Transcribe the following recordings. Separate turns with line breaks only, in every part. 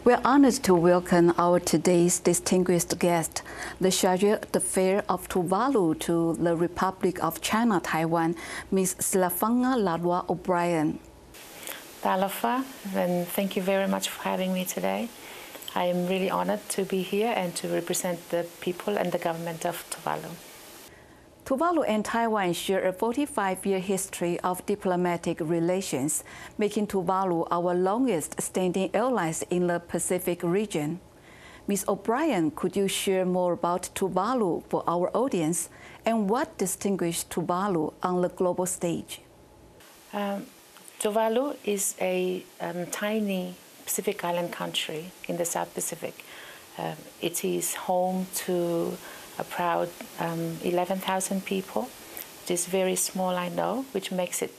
We're honored to welcome our today's distinguished guest, the Chargé d'Affaires of Tuvalu to the Republic of China, Taiwan, Ms. Silafaga Lalua O'Brien.
Talofa, and thank you very much for having me today. I am really honored to be here and to represent the people and the government of Tuvalu.
Tuvalu and Taiwan share a 45-year history of diplomatic relations, making Tuvalu our longest-standing allies in the Pacific region. Ms. O'Brien, could you share more about Tuvalu for our audience and what distinguishes Tuvalu on the global stage?
Tuvalu is a tiny Pacific island country in the South Pacific. It is home to a proud 11,000 people. It is very small, I know, which makes it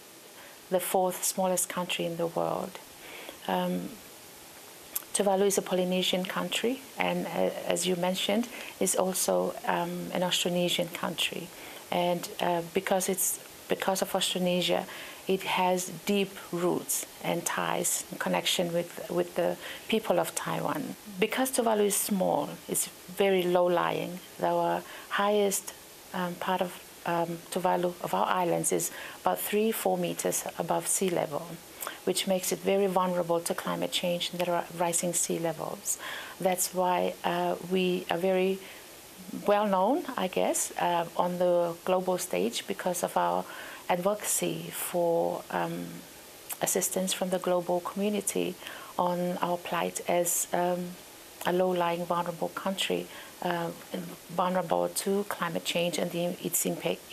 the fourth smallest country in the world. Tuvalu is a Polynesian country, and as you mentioned, is also an Austronesian country. And because of Austronesia, it has deep roots and ties and connection with the people of Taiwan. Because Tuvalu is small, it's very low-lying. Our highest part of Tuvalu, of our islands, is about 3-4 meters above sea level, which makes it very vulnerable to climate change and the rising sea levels. That's why we are very well known, I guess, on the global stage because of our advocacy for assistance from the global community on our plight as a low-lying, vulnerable country, vulnerable to climate change and its impacts.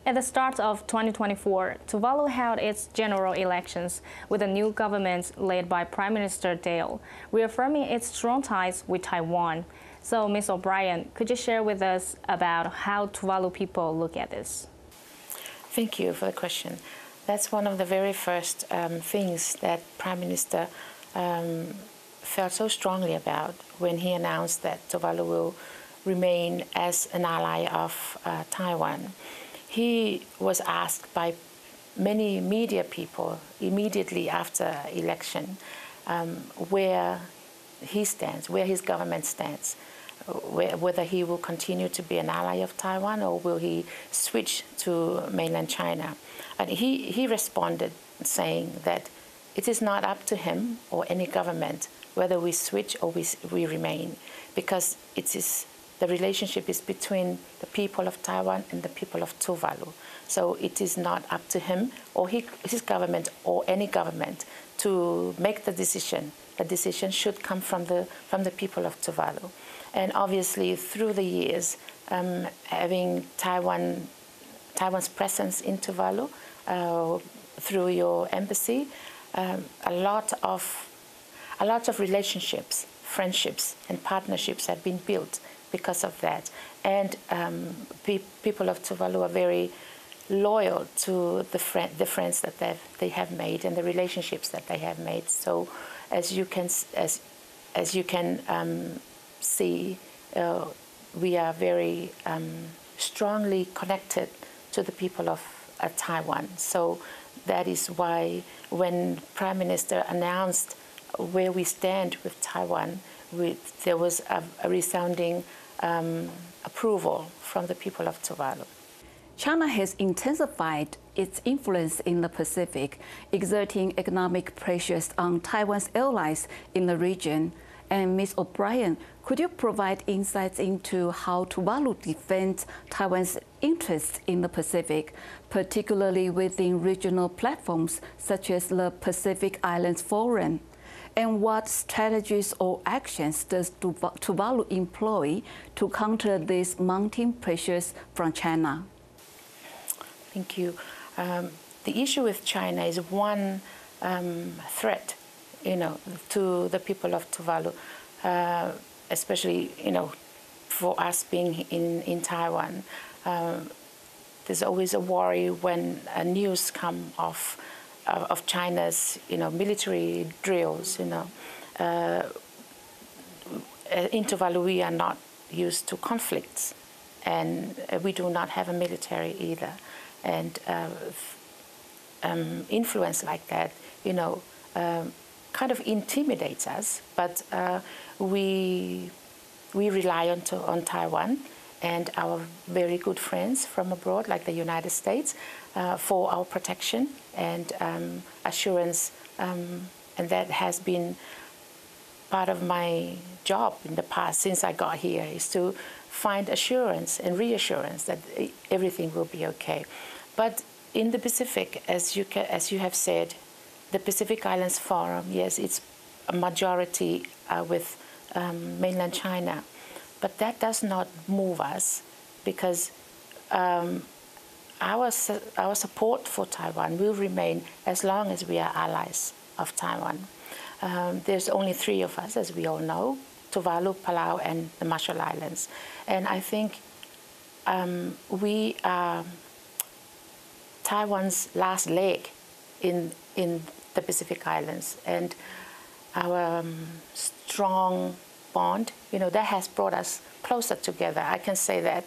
At the start of 2024, Tuvalu held its general elections with a new government led by Prime Minister Dale, reaffirming its strong ties with Taiwan. So, Ms. O'Brien, could you share with us about how Tuvalu people look at this?
Thank you for the question. That's one of the very first things that Prime Minister felt so strongly about when he announced that Tuvalu will remain as an ally of Taiwan. He was asked by many media people immediately after election where he stands, where his government stands, whether he will continue to be an ally of Taiwan or will he switch to mainland China. And he responded saying that it is not up to him or any government whether we switch or we remain, because the relationship is between the people of Taiwan and the people of Tuvalu. So it is not up to him or his government or any government to make the decision. The decision should come from the people of Tuvalu. And obviously, through the years, having Taiwan's presence in Tuvalu through your embassy, a lot of relationships, friendships, and partnerships have been built because of that. And people of Tuvalu are very loyal to the friends that they have made and the relationships that they have made. So, as you can see, we are very strongly connected to the people of Taiwan. So that is why when Prime Minister announced where we stand with Taiwan, there was a resounding approval from the people of Tuvalu.
China has intensified its influence in the Pacific, exerting economic pressures on Taiwan's allies in the region. And Ms. O'Brien, could you provide insights into how Tuvalu defends Taiwan's interests in the Pacific, particularly within regional platforms such as the Pacific Islands Forum? And what strategies or actions does Tuvalu employ to counter these mounting pressures from China?
Thank you. The issue with China is one threat, to the people of Tuvalu, especially, for us being in Taiwan. There's always a worry when news come of China's, military drills. In Tuvalu, we are not used to conflicts, and we do not have a military either. And influence like that, kind of intimidates us, but we rely on Taiwan and our very good friends from abroad, like the United States, for our protection and assurance, and that has been part of my job in the past since I got here, is to find assurance and reassurance that everything will be okay. But in the Pacific, as you have said, the Pacific Islands Forum, yes, it's a majority with mainland China, but that does not move us, because our support for Taiwan will remain as long as we are allies of Taiwan. There's only 3 of us, as we all know: Tuvalu, Palau, and the Marshall Islands. And I think we are Taiwan's last leg in the Pacific Islands, and our strong bond, that has brought us closer together. I can say that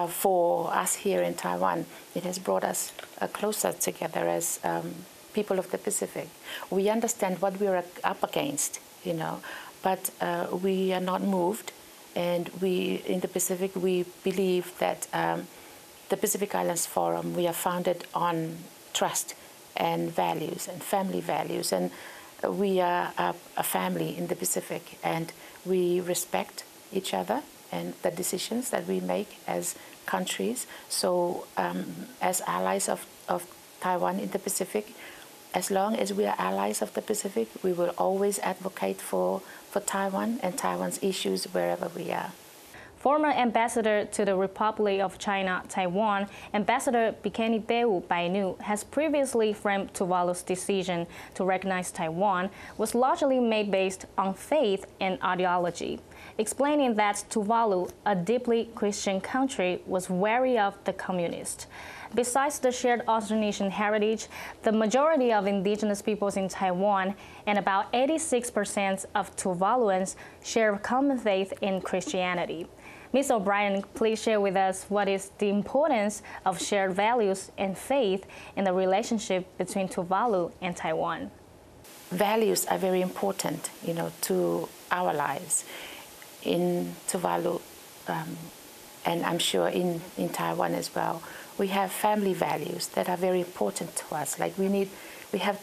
for us here in Taiwan, it has brought us closer together as people of the Pacific. We understand what we are up against, but we are not moved, and in the Pacific, we believe that the Pacific Islands Forum, we are founded on trust and values and family values, and we are a family in the Pacific, and we respect each other and the decisions that we make as countries. So as allies of Taiwan in the Pacific, as long as we are allies of the Pacific, we will always advocate for Taiwan and Taiwan's issues wherever we are.
Former Ambassador to the Republic of China, Taiwan, Ambassador Bikeniteu Bainu, has previously framed Tuvalu's decision to recognize Taiwan was largely made based on faith and ideology, explaining that Tuvalu, a deeply Christian country, was wary of the communists. Besides the shared Austronesian heritage, the majority of indigenous peoples in Taiwan and about 86% of Tuvaluans share common faith in Christianity. Ms. O'Brien, please share with us what is the importance of shared values and faith in the relationship between Tuvalu and Taiwan.
Values are very important, to our lives. In Tuvalu, and I'm sure in Taiwan as well, we have family values that are very important to us. Like we have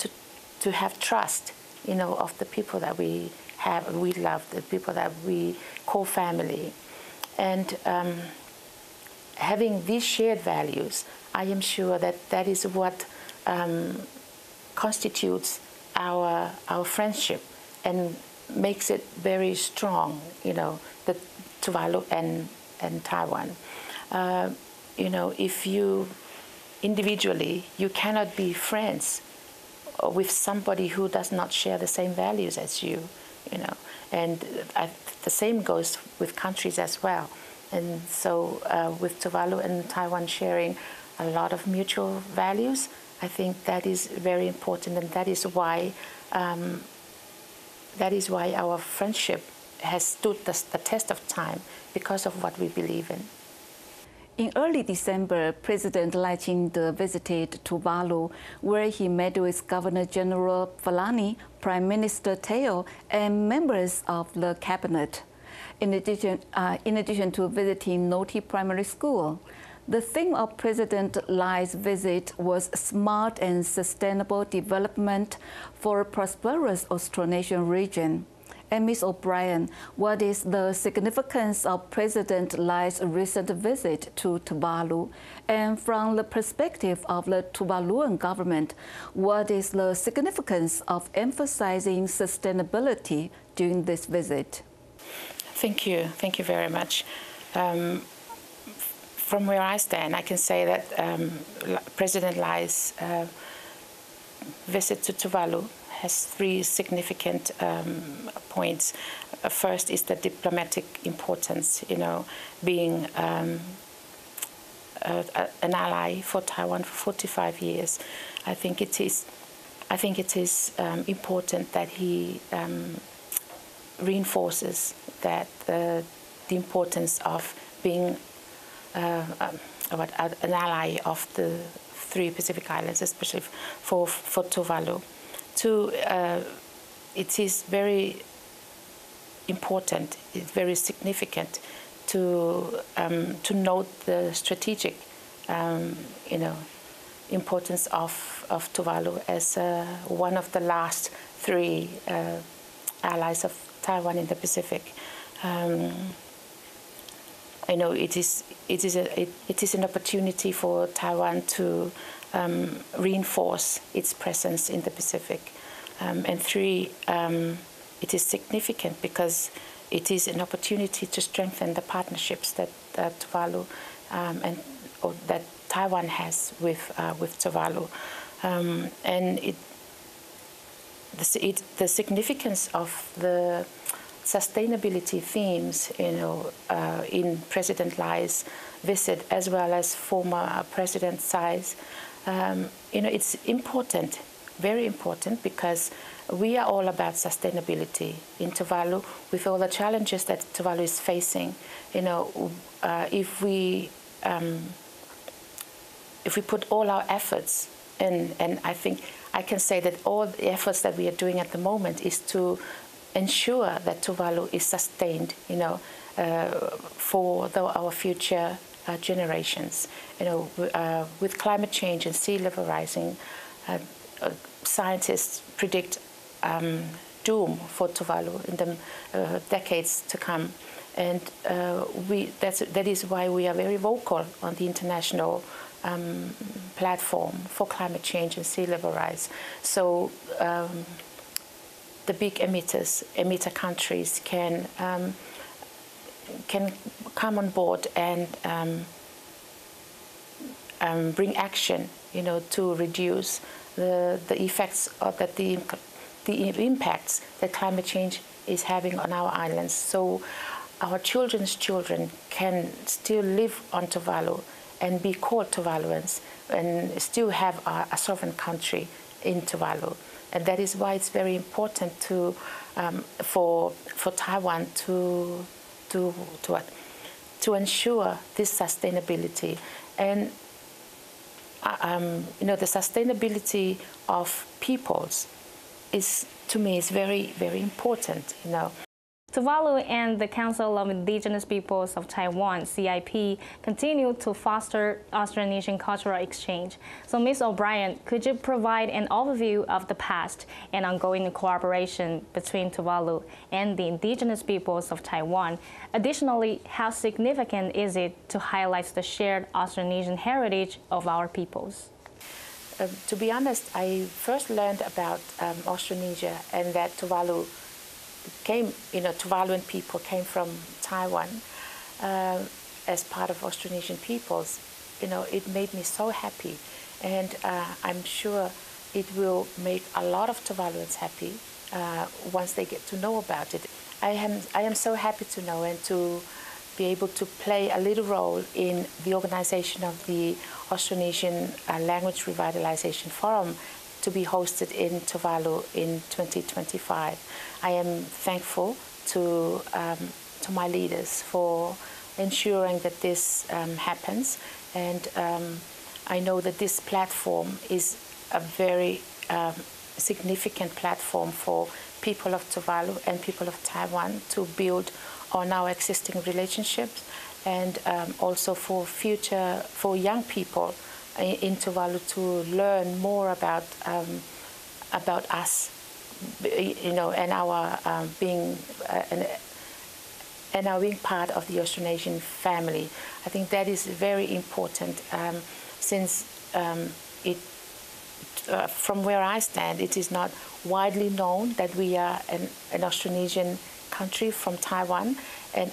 to have trust, of the people that we love, the people that we call family. And having these shared values, I am sure that is what constitutes our friendship and makes it very strong, the Tuvalu and Taiwan. If you individually, you cannot be friends with somebody who does not share the same values as you, and the same goes with countries as well. And so with Tuvalu and Taiwan sharing a lot of mutual values, I think that is very important, and that is why our friendship has stood the test of time, because of what we believe in.
In early December, President赖清德visited Tuvalu, where he met with Governor General Falani, Prime Minister Teo, and members of the cabinet. In addition to visiting Nauti Primary School, the theme of President Lai's visit was smart and sustainable development for a prosperous Austronesian region. And Ms. O'Brien, what is the significance of President Lai's recent visit to Tuvalu? And from the perspective of the Tuvaluan government, what is the significance of emphasizing sustainability during this visit?
Thank you. Thank you very much. From where I stand, I can say that President Lai's visit to Tuvalu has 3 significant points. First is the diplomatic importance, being an ally for Taiwan for 45 years. I think it is important that he reinforces that the importance of being an ally of the 3 Pacific Islands, especially for Tuvalu. To it is very important, it's very significant to note the strategic, importance of Tuvalu as one of the last three allies of Taiwan in the Pacific. It is an opportunity for Taiwan to reinforce its presence in the Pacific. And three, it is significant because it is an opportunity to strengthen the partnerships that Tuvalu or that Taiwan has with Tuvalu, and the significance of the sustainability themes, in President Lai's visit as well as former President Tsai's, it's important, very important, because we are all about sustainability in Tuvalu with all the challenges that Tuvalu is facing. If we put all our efforts in, and I think I can say that all the efforts that we are doing at the moment is to ensure that Tuvalu is sustained, for our future generations. With climate change and sea level rising, scientists predict doom for Tuvalu in the decades to come, and that is why we are very vocal on the international platform for climate change and sea level rise. So the big emitter countries can come on board and bring action, to reduce the effects of the impacts that climate change is having on our islands. So our children's children can still live on Tuvalu and be called Tuvaluans and still have a sovereign country in Tuvalu. And that is why it's very important for Taiwan to ensure this sustainability. And the sustainability of peoples to me is very, very important.
Tuvalu and the Council of Indigenous Peoples of Taiwan, CIP, continue to foster Austronesian cultural exchange. So, Ms. O'Brien, could you provide an overview of the past and ongoing cooperation between Tuvalu and the Indigenous Peoples of Taiwan? Additionally, how significant is it to highlight the shared Austronesian heritage of our peoples?
To be honest, I first learned about Austronesia and that Tuvalu Tuvaluan people came from Taiwan as part of Austronesian peoples. It made me so happy, and I'm sure it will make a lot of Tuvaluans happy once they get to know about it. I am so happy to know and to be able to play a little role in the organization of the Austronesian Language Revitalization Forum to be hosted in Tuvalu in 2025. I am thankful to my leaders for ensuring that this happens, and I know that this platform is a very significant platform for people of Tuvalu and people of Taiwan to build on our existing relationships, and also for young people in Tuvalu to learn more about us, and our being part of the Austronesian family. I think that is very important, since from where I stand, it is not widely known that we are an Austronesian country from Taiwan, and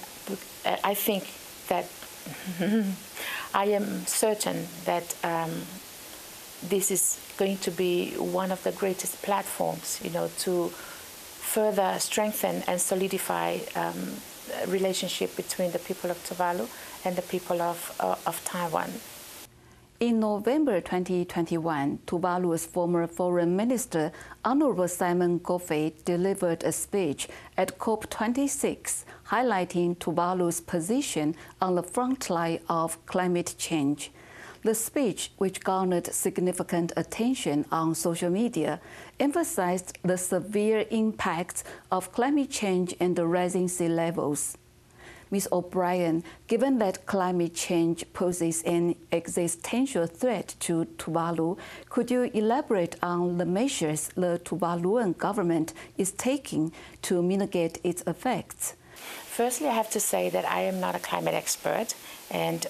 I think that I am certain that this is going to be one of the greatest platforms, to further strengthen and solidify relationship between the people of Tuvalu and the people of Taiwan.
In November 2021, Tuvalu's former Foreign Minister, Honorable Simon Goffey, delivered a speech at COP26, highlighting Tuvalu's position on the front line of climate change. The speech, which garnered significant attention on social media, emphasized the severe impacts of climate change and the rising sea levels. Ms. O'Brien, given that climate change poses an existential threat to Tuvalu, could you elaborate on the measures the Tuvaluan government is taking to mitigate its effects?
Firstly, I have to say that I am not a climate expert, and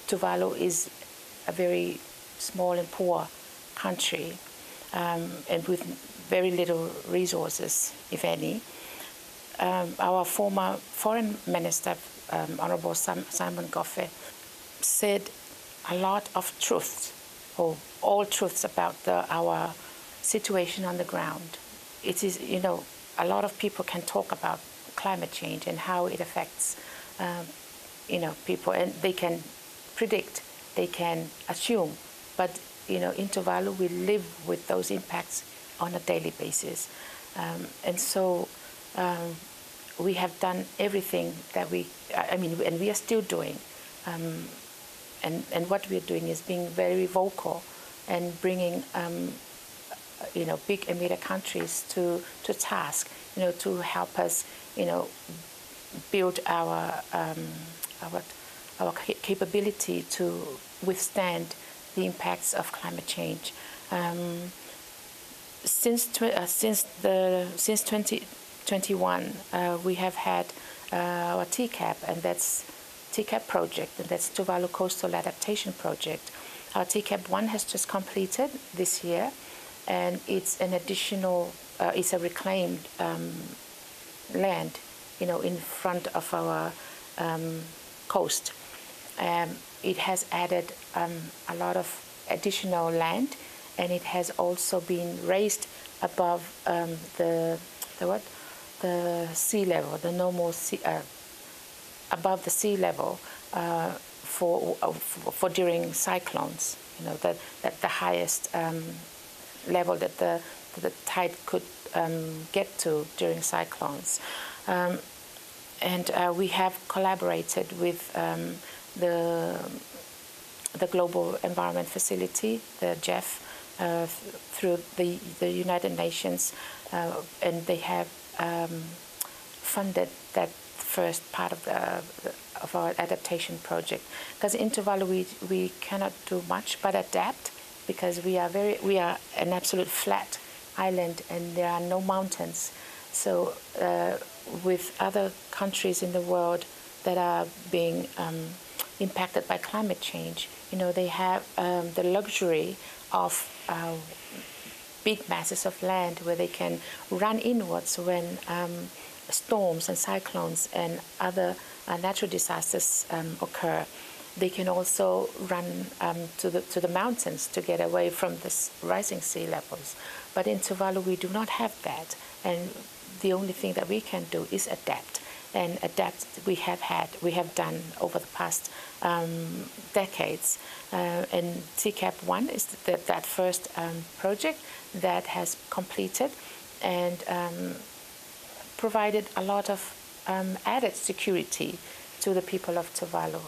Tuvalu is a very small and poor country, and with very little resources, if any. Our former foreign minister, Honorable Simon Goffey, said a lot of truths, or all truths about our situation on the ground. It is, a lot of people can talk about climate change and how it affects, people, and they can predict, they can assume, but, in Tuvalu, we live with those impacts on a daily basis. And so we have done everything that and we are still doing. And what we are doing is being very vocal and bringing, big emitter countries to task, to help us, build our capability to withstand the impacts of climate change. Since 2021, we have had our TCAP, and that's TCAP project, and that's Tuvalu Coastal Adaptation Project. Our TCAP 1 has just completed this year, and it's an additional, it's a reclaimed land, in front of our coast. It has added a lot of additional land, and it has also been raised above the sea level, the normal sea, above the sea level for during cyclones. That the highest level that the tide could get to during cyclones. And we have collaborated with the Global Environment Facility, the GEF, through the United Nations, and they have funded that first part of our adaptation project. Because in Tuvalu we cannot do much but adapt, because we are an absolute flat island and there are no mountains. So with other countries in the world that are being impacted by climate change, they have the luxury of big masses of land where they can run inwards when storms and cyclones and other natural disasters occur. They can also run to the mountains to get away from the rising sea levels. But in Tuvalu, we do not have that, and the only thing that we can do is adapt. And adapt we have done over the past decades. And TCAP 1 is that first project that has completed and provided a lot of added security to the people of Tuvalu.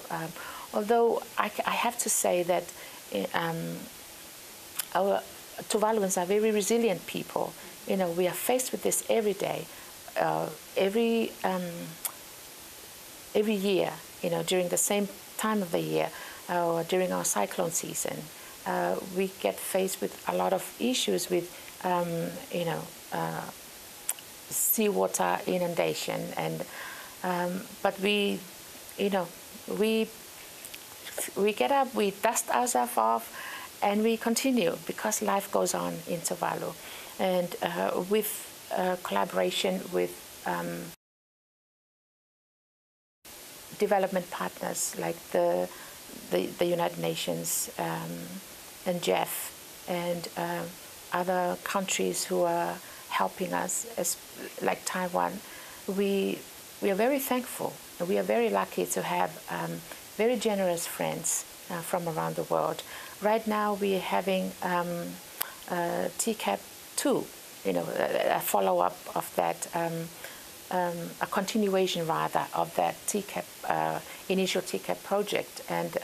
Although I have to say that our Tuvaluans are very resilient people. We are faced with this every day. Every year, during the same time of the year, or during our cyclone season, we get faced with a lot of issues with, seawater inundation, and but we get up, we dust ourselves off, and we continue, because life goes on in Tuvalu, and with collaboration with development partners like the United Nations and GEF and other countries who are helping us, like Taiwan. We are very thankful, and we are very lucky to have very generous friends from around the world. Right now we are having TCAP 2, a follow-up of that, a continuation rather of that TCAP, initial TCAP project. And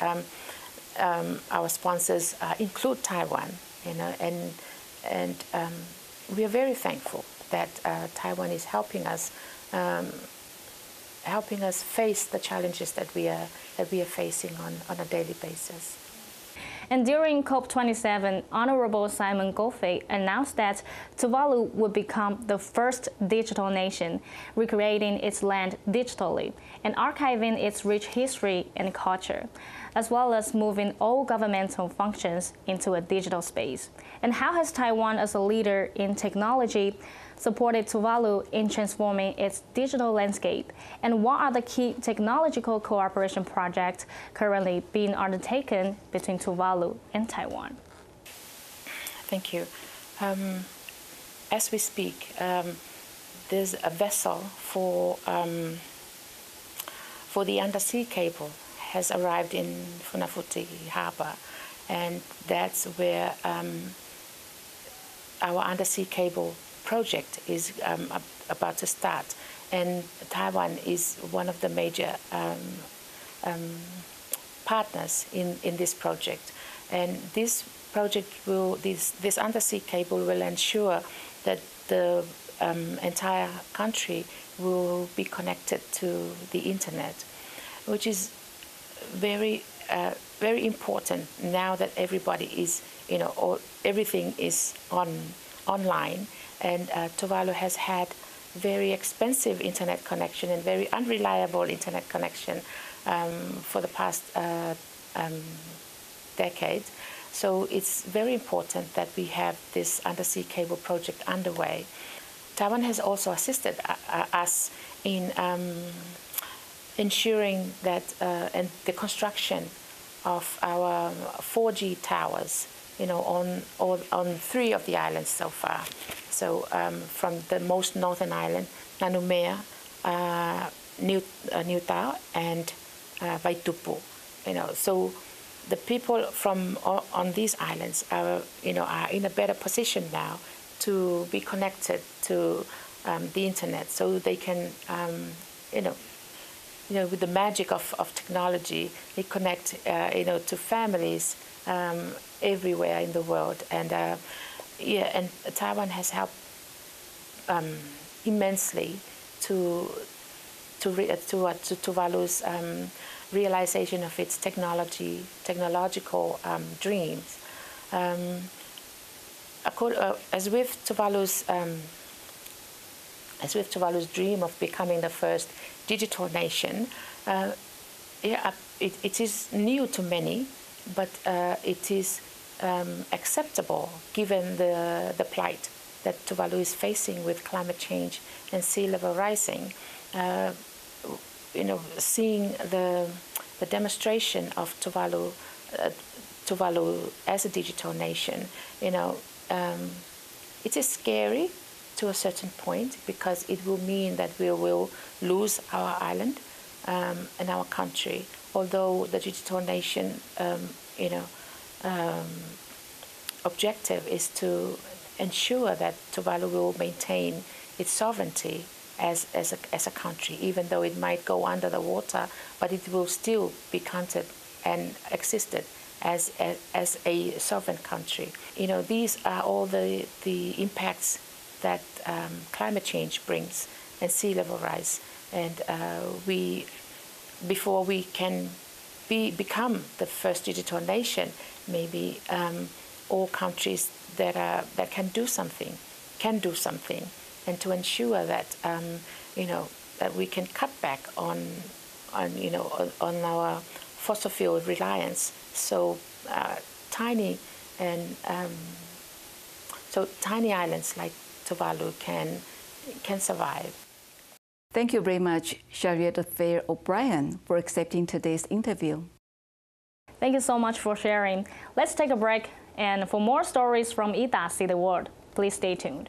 our sponsors include Taiwan, and we are very thankful that Taiwan is helping us face the challenges that we are facing on a daily basis.
And during COP27, Honorable Simon Goffey announced that Tuvalu would become the first digital nation, recreating its land digitally and archiving its rich history and culture, as well as moving all governmental functions into a digital space. And how has Taiwan, as a leader in technology, supported Tuvalu in transforming its digital landscape? And what are the key technological cooperation projects currently being undertaken between Tuvalu and Taiwan?
Thank you. As we speak, there's a vessel for the undersea cable has arrived in Funafuti Harbor, and that's where our undersea cable project is about to start, and Taiwan is one of the major partners in this project. And this project this undersea cable will ensure that the entire country will be connected to the internet, which is very important now that everybody is, everything is online. And Tuvalu has had very expensive internet connection and very unreliable internet connection for the past decade. So it's very important that we have this undersea cable project underway. Taiwan has also assisted us in ensuring that and the construction of our 4G towers, on 3 of the islands so far. So from the most northern island, Nanumea, New Tao, and Vaitupu. So the people from on these islands are in a better position now to be connected to the internet, so they can with the magic of technology, they connect to families everywhere in the world. And and Taiwan has helped immensely to Tuvalu's realization of its technological dreams. As with Tuvalu's dream of becoming the first digital nation, it is new to many, but it is acceptable given the plight that Tuvalu is facing with climate change and sea level rising. Seeing the demonstration of Tuvalu as a digital nation, it is scary to a certain point, because it will mean that we will lose our island and our country. Although the digital nation, objective is to ensure that Tuvalu will maintain its sovereignty as a country, even though it might go under the water, but it will still be counted and existed as a sovereign country. These are all the impacts that climate change brings and sea level rise. And before we can become the first digital nation, maybe all countries that can do something, and to ensure that that we can cut back on our fossil fuel reliance. So tiny islands like Tuvalu can survive.
Thank you very much, Charlotte Fair O'Brien, for accepting today's interview.
Thank you so much for sharing. Let's take a break, and for more stories from Ida See the World, please stay tuned.